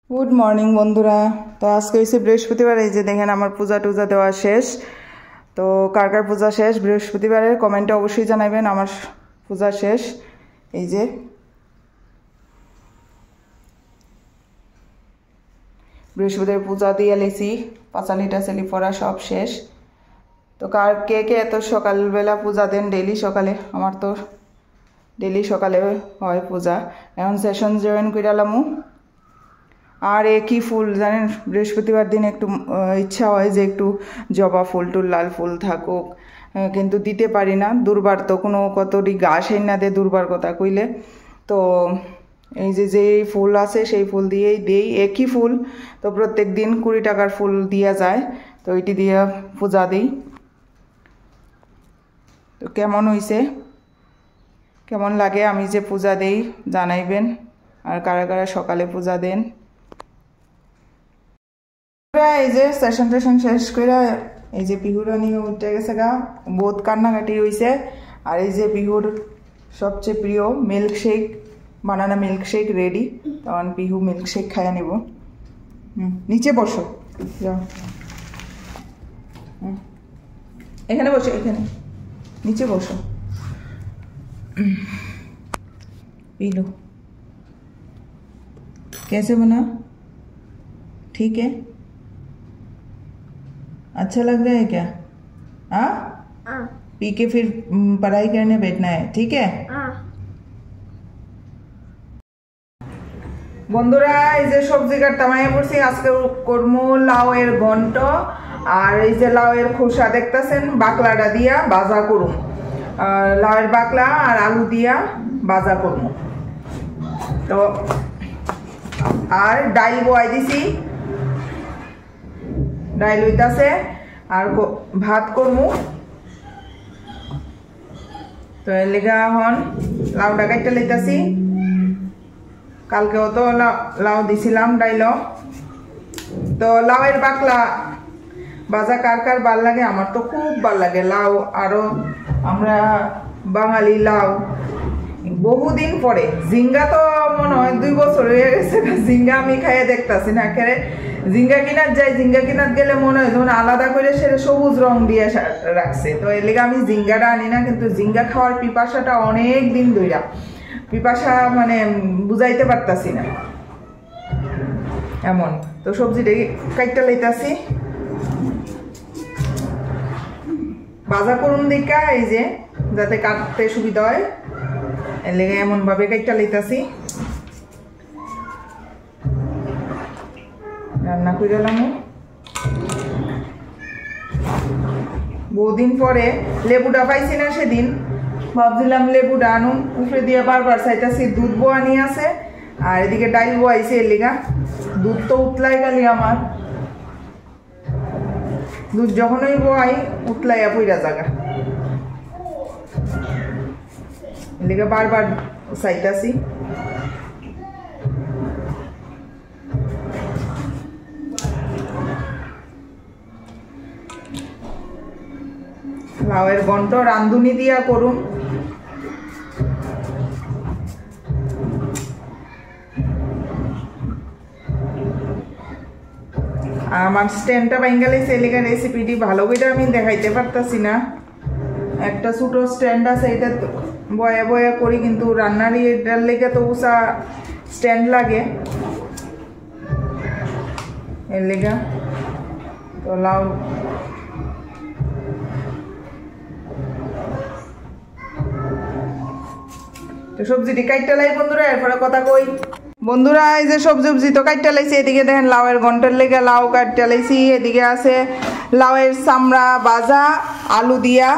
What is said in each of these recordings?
Good morning বন্ধুরা। তো আজকে হয়েছে বৃহস্পতিবার। এই যে দেখেন আমার পূজা টুজা দেওয়া শেষ। তো কার কার পূজা শেষ বৃহস্পতিবারের কমেন্টে অবশ্যই জানাবেন। আমার পূজা শেষ। এই যে বৃহস্পতিবার পূজা দিয়ে লেছি, পাঁচালি টাচালি পড়া সব শেষ। তো কার কে কে এত সকালবেলা পূজা দেন ডেইলি সকালে? আমার তো ডেইলি সকালে হয় পূজা। এখন সেশন জয়েন করালামু। আর একই ফুল জানেন, বৃহস্পতিবার দিন একটু ইচ্ছা হয় যে একটু জবা ফুল টুল লাল ফুল থাকুক, কিন্তু দিতে পারি না। দুর্বার তো কোনো কতটি গাছ না দে, দুর্বার কথা কইলে। তো এই যে ফুল আছে সেই ফুল দিয়েই দেই, একই ফুল। তো প্রত্যেক দিন 20 টাকার ফুল দিয়া যায়, তো এটি দিয়ে পূজা দিই। তো কেমন হইছে, কেমন লাগে আমি যে পূজা দেই জানাইবেন। আর কারা কারা সকালে পূজা দেন। এই যে সেশন টেশন শেষ করে এই যে পিহুরানি উঠে গেছে গা, বহুত কান্নাকাটি হয়েছে। আর এই যে পিহুর সবচেয়ে প্রিয় মিল্কশেক, বানানা মিল্কশেক রেডি। তখন পিহু মিল্কশেক খাইয়া নেব। নিচে বসো, যাও এখানে বসো, এখানে নিচে বসো। P low. कैसे बना? ठीक है, अच्छा लग रहा है क्या? हाँ, पी के फिर पढ़ाई करने बैठना है, ठीक है? বন্ধুরা এই যে সবজি কাটতে মাইয়া পড়ছি। আজকে করমু লাউয়ের ঘন্ট। আর এই যে লাউয়ের খোসা দেখতেছেন, বাকলাটা দিয়া ভাজা করুম। লাউয়ের বাকলা আর আলু দিয়া ভাজা করমু। তো আর ডাইল বয়াই দিছি, ডাইল হইতাছে। আর ভাত করমু। তো এর লেগা এখন লাউটা কাটতে লইতাছি। কালকেও তো লাউ দিছিলাম ডাইল। তো লাউয়ের বাকলা ভাজা কার কার ভাল লাগে? আমার তো খুব ভাল লাগে লাউ। আরো আমরা বাঙালি লাউ বহুদিন পরে। জিঙ্গা তো মনে হয় 2 বছর হয়ে গেছে জিঙ্গা আমি খাইয়ে দেখতেছি না। খেলে জিঙ্গা কিনার যাই, জিঙ্গা কিনার গেলে মনে হয় যেমন আলাদা করে সেটা সবুজ রং দিয়ে রাখছে। তো এর লেগে আমি জিঙ্গাটা আনি না। কিন্তু জিঙ্গা খাওয়ার পিপাসাটা অনেক দিন ধইরা, পিপাসা মানে বুঝাইতে পারতাছি না এমন। তো সবজিটা কাইটটা লইতাছি, ভাজা করুন দেখা এই যে যাতে কাটতে সুবিধা হয়, এর লেগে এমন ভাবে কাইটটা লইতাছি। রান্না কইরালাম বহুদিন পরে। লেবুটা পাইছি না সেদিন, ভাবছিলাম লেবুটা আনুন, উপরে দিয়ে বারবার চাইতাছি। দুধ বোয়ানি আছে আর এদিকে ডাইল বোয়াইছে। এর লিগা দুধ তো উতলাই গেলি আমার। দুধ যখনই বোয়াই উতলাইয়া পইরা জাগা, এর লিগা বারবার চাইতাছি। লাউয়ের ঘন্ট রান্ধুনি দিয়া করুন। আমার স্ট্যান্ডটা বাইঙ্গালে সেলিকা রেসিপিটি ভালো করে আমি দেখাইতে পারতাছি না। একটা ছোটো স্ট্যান্ড আছে, এটা বয়া বয়া করি, কিন্তু রান্নার এটার লেগে তো উষা স্ট্যান্ড লাগে এর লেগা। তো লাউ তো সবজিটি কাইটটা লাই বন্ধুরা, এরপরে কথা কই। বন্ধুরা এই যে সবজি তো কাইটটা লাইছি। এদিকে দেখেন লাউয়ের ঘন্টার লেগে লাউ কাটটা লাইছি। এদিকে আছে লাউয়ের চামড়া ভাজা, আলু দিয়া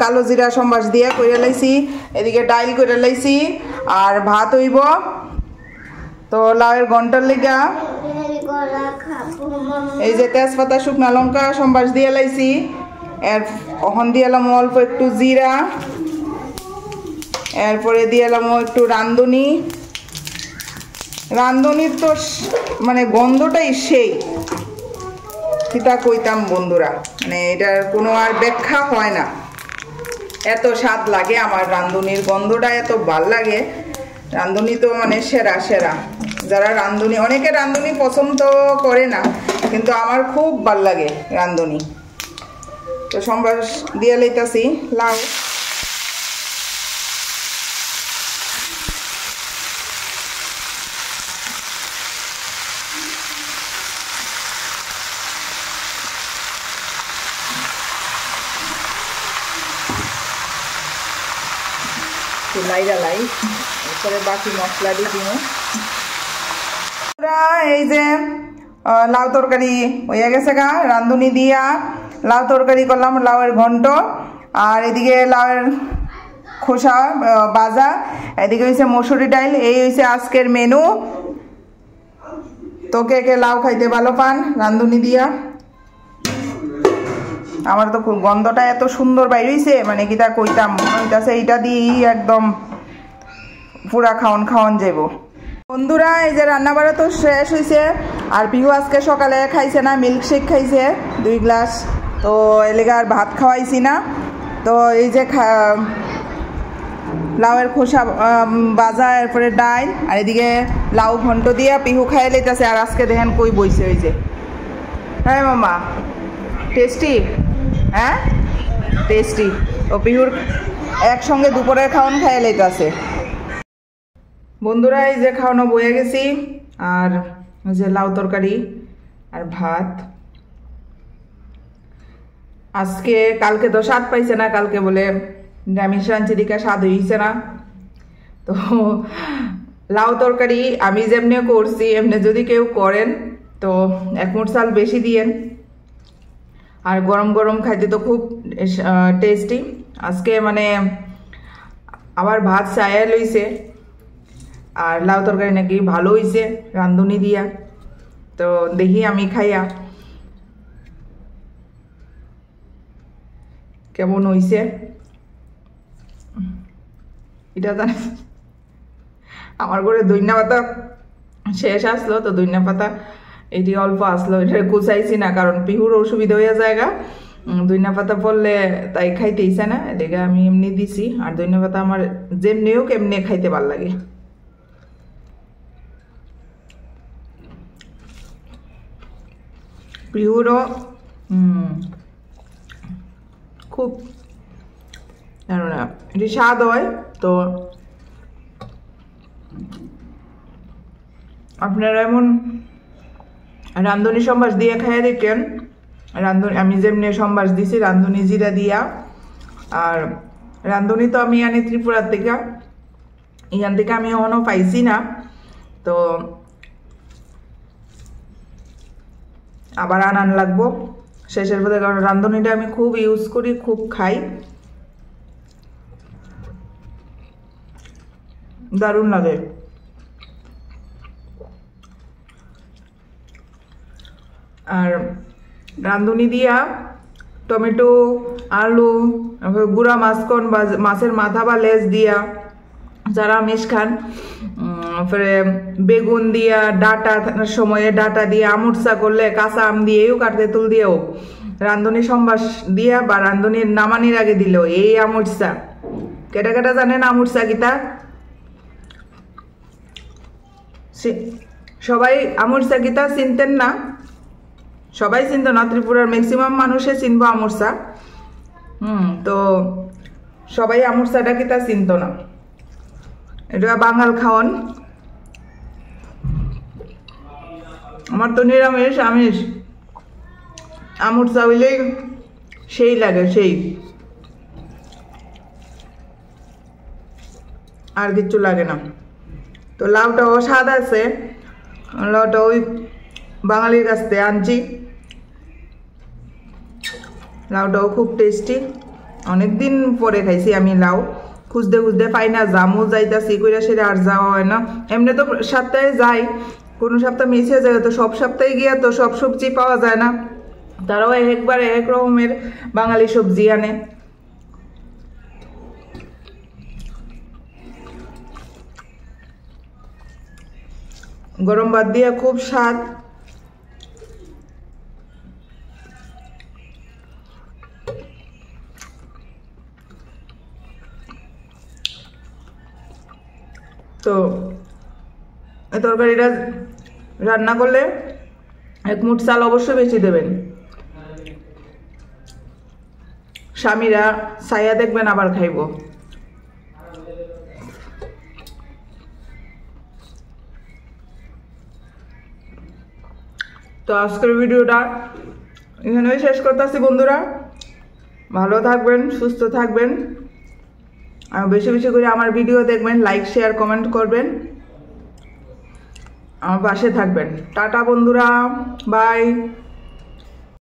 কালো জিরা সম্বাস দিয়া কইরা লাইছি। এদিকে ডাইল কইরা লাইছি আর ভাত হইব। তো লাউয়ের ঘন্টার লেগা এই যে তেজপাতা শুকনা লঙ্কা সম্বাস দিয়ে লাইছি। এখন দিয়ে এলাম অল্প একটু জিরা, এরপরে দিয়ে এলাম একটু রাঁধুনি। রাঁধুনির তো মানে গন্ধটাই সেই, কিতা কইতাম বন্ধুরা, মানে এটার কোনো আর ব্যাখ্যা হয় না। এত স্বাদ লাগে আমার রাঁধুনির গন্ধটা, এত ভাল লাগে। রাঁধুনি তো মানে সেরা সেরা। যারা রাঁধুনি, অনেকে রাঁধুনি পছন্দ করে না, কিন্তু আমার খুব ভাল লাগে রাঁধুনি। তো সম্বার দিয়ে লইতাছি লাউ। লাই এরপরে বাকি মশলা দিয়ে দিব। এই যে লাউ তরকারি হয়ে গেছে গা, রাঁধুনি দিয়া লাউ তরকারি করলাম, লাউয়ের ঘন্ট। আর এদিকে লাউয়ের খোসা ভাজা, এদিকে হয়েছে মসুরি ডাল। এই হয়েছে আজকের মেনু। তো কে কে লাউ খাইতে ভালো পান রাঁধুনি দিয়া? আমার তো গন্ধটা এত সুন্দর বাইর হইছে, মানে কি তা কইতাম, হইতাছে এইটা দিয়েই একদম পুরা খাওয়ান যাব। বন্ধুরা এই যে রান্না বাড়া তো শেষ হয়েছে। আর পিহু আজকে সকালে খাইছে না, মিল্কশেক খাইছে 2 গ্লাস। তো এলাকা আর ভাত খাওয়াইছি না। তো এই যে লাউয়ের খোসা ভাজা, এরপরে ডাল, আর এদিকে লাউ ঘন্ট দিয়ে পিহু খাইয়ে লইতেছে। আর আজকে দেখেন কই বইছে, ওই যে হ্যাঁ মামা টেস্টি, হ্যাঁ টেস্টি। ও পিহুর একসঙ্গে দুপুরের খাওয়ান খাইয়ে লইতেছে। বন্ধুরা এই যে খাওয়ানো বয়ে গেছি, আর ওই যে লাউ তরকারি আর ভাত। আজকে কালকে তো স্বাদ পাইছে না, কালকে বলে নিরামিষ রাঁধছি দিকে স্বাদ হইছে না। তো লাউ তরকারি আমি যেমনি করছি এমনি যদি কেউ করেন তো 1 মুঠ চাল বেশি দিয়েন। আর গরম গরম খাইতে তো খুব টেস্টি। আজকে মানে আবার ভাত চায়া লইছে, আর লাউ তরকারি নাকি ভালো হয়েছে রাঁধুনি দিয়া। তো দেখি আমি খাইয়া কেমন হয়েছে এটা জানি। আমার ঘরে ধনিয়া পাতা শেষ আসলো, তো ধনিয়া পাতা এটি অল্প আসলো, এটা কুচাইছি না, কারণ পিহুর অসুবিধা হয়ে জায়গা। ধনিয়া পাতা পড়লে তাই খাইতে ইচ্ছা না, এদিকে আমি এমনি দিছি। আর ধনিয়া পাতা আমার যেমনি হোক এমনি খাইতে ভাল লাগে। পিহুরও খুব এটি স্বাদ হয়। তো আপনারা এমন রাঁধুনি সম্বাস দিয়ে খাইয়া দেখেন। রাঁধুনি আমি যেমনি সম্বাস দিছি রাঁধুনি জিরা দিয়া। আর রাঁধুনি তো আমি আনি ত্রিপুরার থেকে, ইয়ান থেকে আমি এখনো পাইছি না। তো আবার আনান লাগবো শেষের পথে, কারণ রাঁধুনিটা আমি খুব ইউজ করি, খুব খাই, দারুণ লাগে। আর রাঁধুনি দিয়া টমেটো, আলু, গুঁড়া মাছকন বা মাছের মাথা বা লেজ দিয়া যারা আমিষ খান, ফেরে বেগুন দিয়া, ডাটা সময়ে ডাটা দিয়ে আমুরসা করলে, কাঁচা আম দিয়েও কাটতে তুল দিয়েও, রাঁধুনি সম্বাস দিয়া বা রাঁধুনির নামানির আগে দিল এই আমুরসা। কেটা কেটা জানেন আমুরসা কিতা? সবাই আমুরসা কিতা চিনতেন না, সবাই চিনত না, ত্রিপুরার ম্যাক্সিমাম মানুষে চিনবো আমুরসা। তো সবাই আমুরসাটা কিতা চিনত না। এটা বাঙাল খাওয়ান। আমার তো নিরামিষ আমিষ, আমুরসা হইলেই সেই লাগে, সেই, আর কিচ্ছু লাগে না। তো লাউটাও স্বাদ আছে, লাউটা ওই বাঙালির কাছ থেকে আনছি। লাউটাও খুব টেস্টি, অনেকদিন পরে খাইছি আমি লাউ, খুঁজতে খুঁজতে পাই না, জামও যাইতাছি কইরা সেটা আর যাওয়া হয় না। এমনি তো সপ্তাহে যাই, কোনো সপ্তাহ মিস হয়ে যায়, তো সব সপ্তাহে গিয়া তো সব সবজি পাওয়া যায় না, তারাও একবার এক রকমের বাঙালি সবজি আনে। গরম ভাত দিয়ে খুব স্বাদ। তো এই তরকারিটা রান্না করলে 1 মুঠ চাল অবশ্যই বেশি দেবেন। স্বামীরা ছায়া দেখবেন আবার খাইব। তো আজকের ভিডিওটা এখানেই শেষ করতেছি বন্ধুরা। ভালো থাকবেন, সুস্থ থাকবেন, আর বেশি বেশি করে আমার ভিডিও দেখবেন, লাইক শেয়ার কমেন্ট করবেন, আমার পাশে থাকবেন। টাটা বন্ধুরা, বাই।